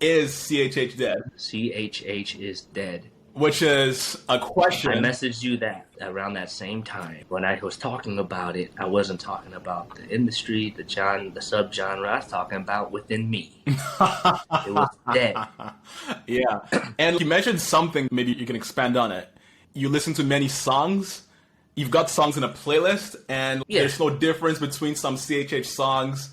Is CHH dead? CHH is dead. Which is a question. I messaged you that around that same time. When I was talking about it, I wasn't talking about the industry, the subgenre. I was talking about within me. It was dead. Yeah. And you mentioned something, maybe you can expand on it. You listen to many songs. You've got songs in a playlist, and there's no difference between some CHH songs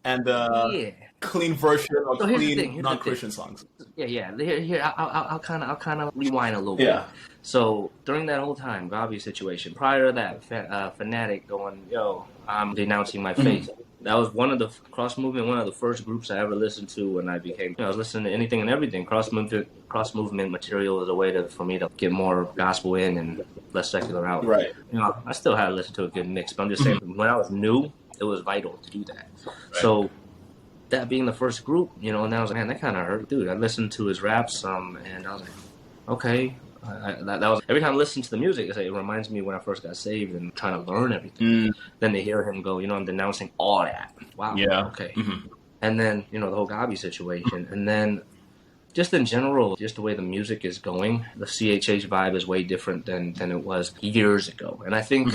and the clean version of clean non-Christian songs. Yeah. Here, I'll kind of rewind a little bit. So during that whole time, Gabi situation, prior to that, Fanatic going, yo, I'm denouncing my faith. That was one of the Cross Movement, one of the first groups I ever listened to when I became, I was listening to anything and everything. Cross movement material is a way for me to get more gospel in and less secular out. Right. I still had to listen to a good mix, but I'm just saying, when I was new, it was vital to do that. Right. So that being the first group, and I was like, man, that kind of hurt. Dude, I listened to his raps, and I was like, okay. That was every time I listen to the music, it reminds me when I first got saved and trying to learn everything. Then to hear him go, I'm denouncing all that. Wow. Yeah. Okay. And then the whole Gabi situation, and then just in general, just the way the music is going, the CHH vibe is way different than it was years ago, and I think.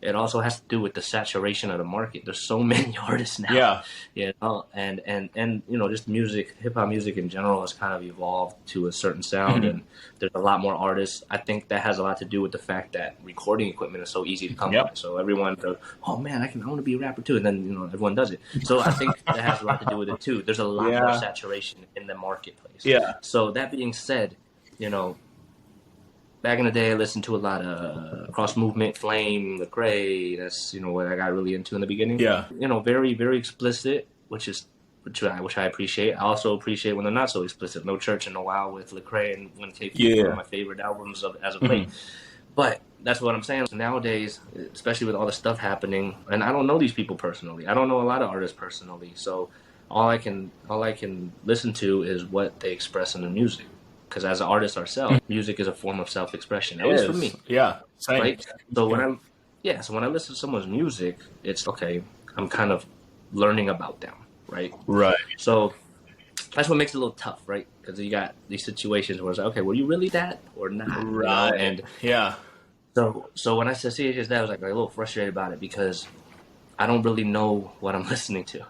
It also has to do with the saturation of the market. There's so many artists now. Yeah. And just music, hip hop music in general has kind of evolved to a certain sound, and there's a lot more artists. I think that has a lot to do with the fact that recording equipment is so easy to come by. So everyone goes, oh man, I want to be a rapper too, and then everyone does it. So I think that has a lot to do with it too. There's a lot more saturation in the marketplace. Yeah. So that being said, back in the day, I listened to a lot of Cross Movement, Flame, Lecrae. That's what I got really into in the beginning. Yeah, very very explicit, which I appreciate. I also appreciate when they're not so explicit. No Church in a While with Lecrae and When Tape is one of my favorite albums as of late. But that's what I'm saying. Nowadays, especially with all the stuff happening, and I don't know these people personally. I don't know a lot of artists personally. So all I can listen to is what they express in the music. Because as artists ourselves, music is a form of self-expression. At least for me. Yeah. Same. Right? So when I listen to someone's music, it's okay. I'm kind of learning about them, right? Right. So that's what makes it a little tough, right? Because you got these situations where it's like, okay, were you really that or not? Right. And so when I said CHH, that I was like a little frustrated about it because I don't really know what I'm listening to.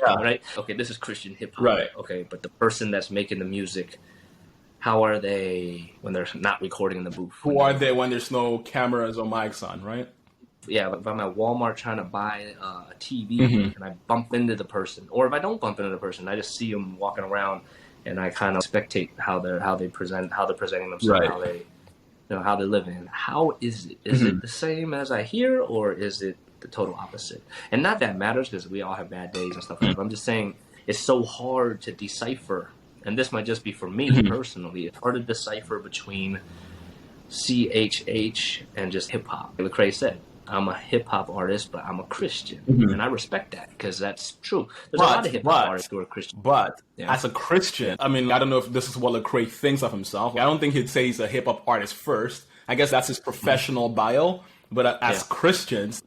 Right? Okay, this is Christian hip hop. Right. Okay, but the person that's making the music, how are they when they're not recording in the booth? Who are they when there's no cameras or mics on, right? Yeah, if I'm at Walmart trying to buy a TV and I bump into the person, or if I don't bump into the person, I just see them walking around and I kind of spectate how they're presenting themselves, right. How they're living. How is it? Is it the same as I hear, or is it the total opposite? And not that matters because we all have bad days and stuff like that. But I'm just saying it's so hard to decipher. And this might just be for me personally. It's hard to decipher between CHH and just hip hop. Like Lecrae said, I'm a hip hop artist, but I'm a Christian, and I respect that because that's true. There's a lot of hip hop artists who are Christian. But as a Christian, I mean, I don't know if this is what Lecrae thinks of himself. I don't think he'd say he's a hip hop artist first. I guess that's his professional bio. But as Christians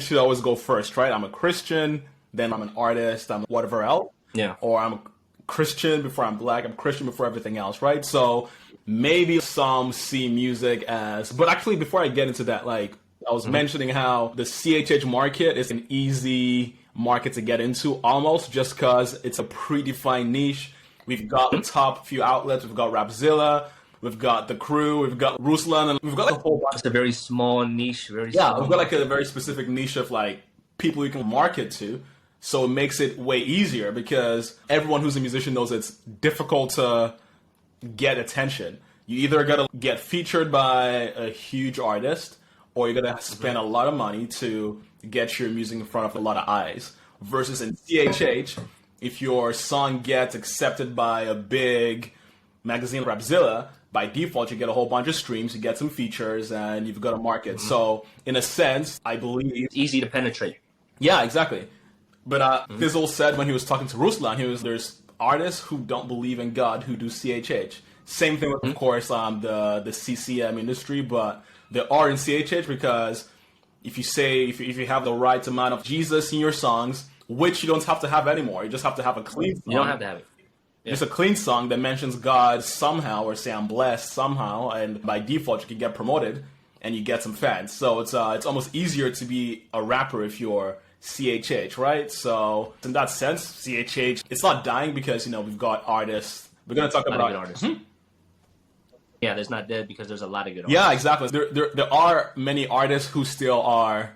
should always go first, right? I'm a Christian, then I'm an artist, I'm whatever else. Yeah. Or I'm a Christian before I'm black, I'm Christian before everything else, right? So maybe some see music as, but actually before I get into that, like I was mentioning how the CHH market is an easy market to get into almost just because it's a predefined niche. We've got the top few outlets, we've got Rapzilla, we've got The Crew, we've got Ruslan, and we've got like a whole bunch. It's a very small niche, we've got like a very specific niche of like people you can market to. So it makes it way easier because everyone who's a musician knows it's difficult to get attention. You either got to get featured by a huge artist or you're going to spend a lot of money to get your music in front of a lot of eyes. Versus in CHH, if your song gets accepted by a big magazine, Rapzilla, by default, you get a whole bunch of streams, you get some features, and you've got a market. So in a sense, I believe... It's easy to penetrate. Yeah, exactly. But Fizzle said when he was talking to Ruslan, there's artists who don't believe in God who do CHH. Same thing with, of course, the CCM industry, but there are in CHH because if you have the right amount of Jesus in your songs, which you don't have to have anymore, you just have to have a clean song. You don't have to have it. It's a clean song that mentions God somehow, or say I'm blessed somehow, and by default you can get promoted and you get some fans. So it's almost easier to be a rapper if you're CHH, right? So in that sense, CHH, it's not dying because we've got artists. We're gonna talk about good artists. Yeah, there's not dead because there's a lot of good artists. Yeah, exactly. There are many artists who still are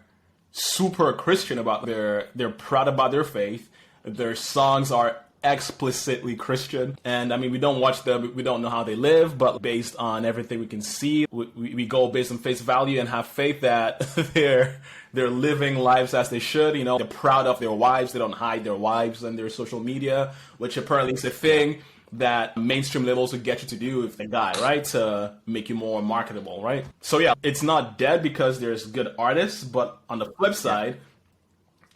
super Christian about they're proud about their faith. Their songs are explicitly Christian, and I mean, we don't watch them, we don't know how they live, but based on everything we can see, we go based on face value and have faith that they're living lives as they should. They're proud of their wives, they don't hide their wives on their social media, which apparently is a thing that mainstream labels would get you to do if they die, right? To make you more marketable, right? So yeah, it's not dead because there's good artists, but on the flip side,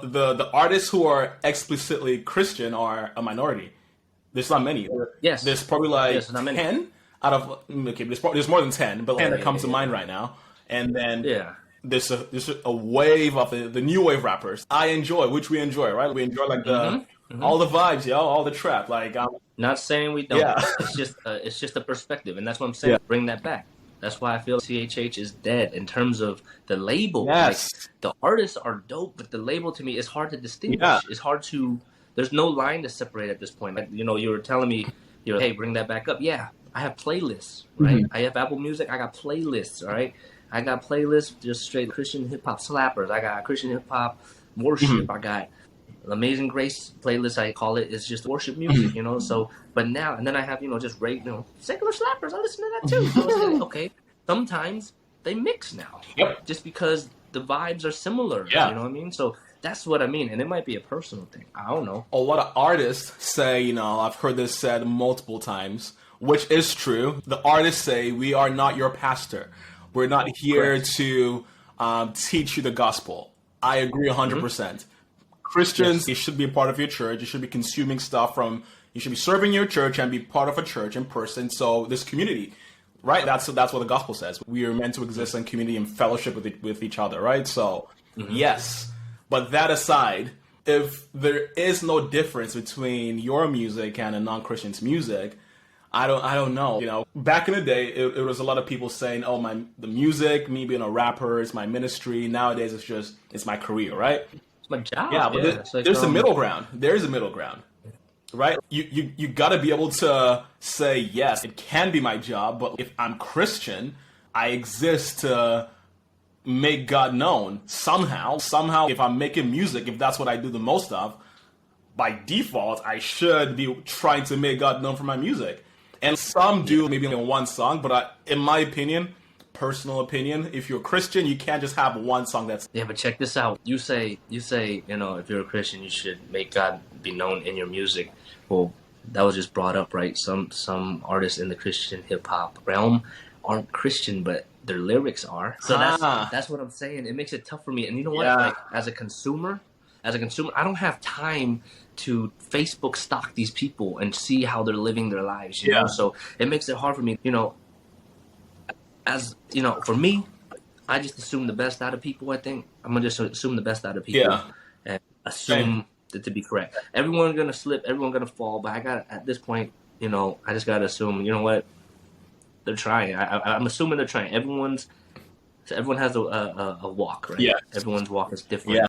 the artists who are explicitly Christian are a minority. There's not many. Yes. There's probably like 10 out of, okay, there's more than 10, but 10 that comes to mind right now. And then there's a wave of the new wave rappers which we enjoy, right? We enjoy like all the vibes, all the trap. Like, not saying we don't. Yeah. It's just a perspective, and that's what I'm saying. Yeah. Bring that back. That's why I feel CHH is dead in terms of the label. Yes. Like, the artists are dope, but the label to me is hard to distinguish. Yeah. It's hard to. There's no line to separate at this point. Like, you were telling me, hey, bring that back up. Yeah, I have playlists, right? I have Apple Music. I got playlists, all right? I got playlists just straight Christian hip hop slappers. I got Christian hip hop worship. I got Amazing Grace playlist, I call it, is just worship music, So, but now, and then I have, just secular slappers. I listen to that too. So it's like, okay, sometimes they mix now, just because the vibes are similar. Yeah. You know what I mean? So that's what I mean, and it might be a personal thing. I don't know. A lot of artists say, I've heard this said multiple times, which is true. The artists say, we are not your pastor. We're not here to teach you the gospel. I agree 100%. Christians, you should be a part of your church. You should be consuming stuff you should be serving your church and be part of a church in person. So this community, right? That's what the gospel says. We are meant to exist in community and fellowship with each other, right? So yes, but that aside, if there is no difference between your music and a non-Christian's music, I don't know. Back in the day, it was a lot of people saying, "Oh, the music, me being a rapper, is my ministry." Nowadays, it's my career, right? My job. Yeah, but there's a middle ground. There's a middle ground, right? You got to be able to say, yes, it can be my job, but if I'm Christian, I exist to make God known somehow. Somehow, if I'm making music, if that's what I do the most of, by default, I should be trying to make God known for my music. And some do maybe in one song, but in my opinion, personal opinion, if you're a Christian, you can't just have one song that's... Yeah, but check this out. You say, if you're a Christian, you should make God be known in your music. Well, that was just brought up, right? Some artists in the Christian hip-hop realm aren't Christian, but their lyrics are. So that's what I'm saying. It makes it tough for me. And you know what? Yeah. Like, as a consumer, I don't have time to Facebook stalk these people and see how they're living their lives, you know? So it makes it hard for me, for me, I just assume the best out of people. I think I'm gonna just assume the best out of people and assume that to be correct. Everyone's gonna slip, everyone's gonna fall, but at this point, I just gotta assume, what, they're trying. I'm assuming they're trying. Everyone has a walk, right? Yeah. Everyone's walk is different. Yeah.